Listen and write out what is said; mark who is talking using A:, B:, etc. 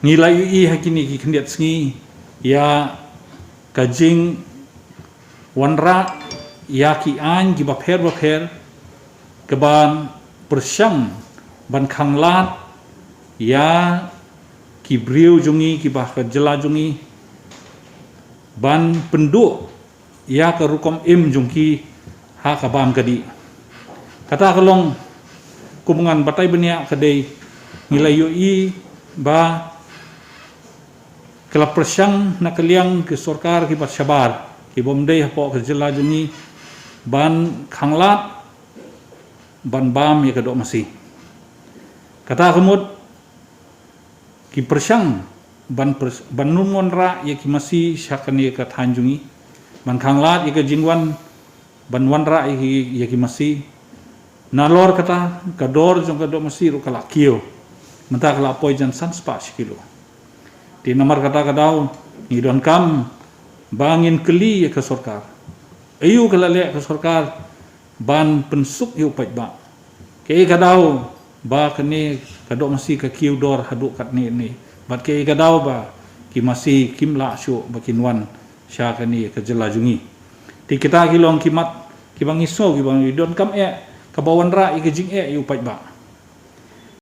A: ngilai i hakini ki kendiat sengi ya kajing wanra ya ki an ki bapher keban persyang ban khanglat ya ki briu jungi ki bah kejela jungi ban penduk ya ke rukom im jungki ha kabam kadi kata kelong kumungan batai benia kedai ngilai i ba kala persyang na kaliang ke sorkar ki bat sabar ki bomdei hapo ke jela jungi ban khanglat ban bam ya kedok masih kata kemud ki persyang ban numon ra ya ki masih syakani ka tanjungi ban khanglat ya ke jingwan ban wanra ya ki masih nalor kata kador jong kedok masih ru kala kio mentah kala poijan san spa kilo di nomor kata kadau ni don kam bangin keli ya ke sorkar ayu kala le ke sorkar ban pensuk yu pai ba ke kadau ba kene kadok masih ke kiu dor haduk kat ni bat ke kadau ba ki masih kimla syu bakinwan sya kani ke jela jungi ti kita kilong kimat ki bang iso ki bang don kam kabawan ra i ke jing yu pai ba